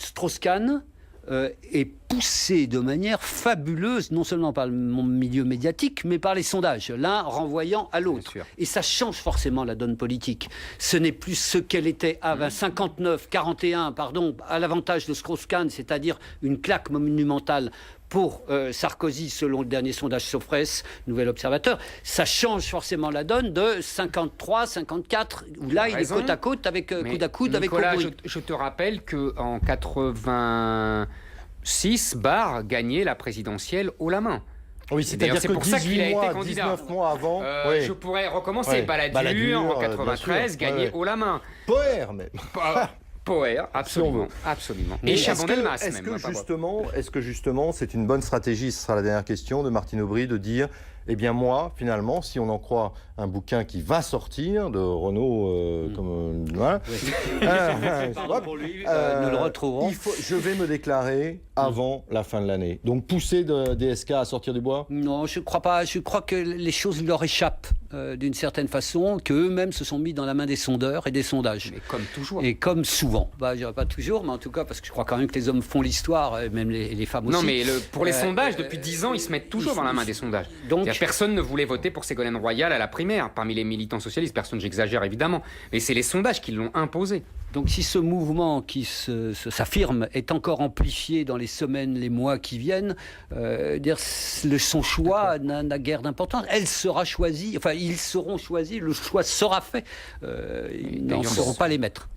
Strauss-Kahn est poussé de manière fabuleuse, non seulement par le milieu médiatique, mais par les sondages, l'un renvoyant à l'autre. Et ça change forcément la donne politique. Ce n'est plus ce qu'elle était à 59-41, à l'avantage de Strauss-Kahn, c'est-à-dire une claque monumentale pour Sarkozy, selon le dernier sondage Sofres, Nouvel Observateur. Ça change forcément la donne de 53-54, où là, il est côte à côte avec coude à coude avec Aubry. Je te rappelle qu'en 86, Barre gagnait la présidentielle haut la main. Oui, c'est-à-dire que pour ça qu'il a été candidat. 19 mois avant... Je pourrais recommencer. Balladur, en 93, gagnait haut la main. Poher, mais... Poher, absolument. Et Chaban-Delmas, même. Est-ce que justement, c'est une bonne stratégie, ce sera la dernière question, de Martine Aubry, de dire, eh bien moi, finalement, si on en croit un bouquin qui va sortir de Renaud, voilà, pour lui, nous le retrouvons. Je vais me déclarer avant la fin de l'année. Donc pousser DSK à sortir du bois ? Non, je ne crois pas. Je crois que les choses leur échappent d'une certaine façon, qu'eux-mêmes se sont mis dans la main des sondeurs et des sondages. Mais comme toujours. Et comme souvent. Je dirais pas toujours, mais en tout cas, parce que je crois quand même que les hommes font l'histoire, et même les femmes aussi. Non, mais pour les sondages, depuis 10 ans, ils se mettent toujours dans la main des sondages. Donc, personne ne voulait voter pour Ségolène Royal à la primaire, parmi les militants socialistes. Personne, j'exagère évidemment. Mais c'est les sondages qui l'ont imposé. Donc si ce mouvement qui s'affirme est encore amplifié dans les semaines, les mois qui viennent, son choix n'a guère d'importance. Elle sera choisie, enfin ils seront choisis, le choix sera fait. Ils n'en seront pas les maîtres.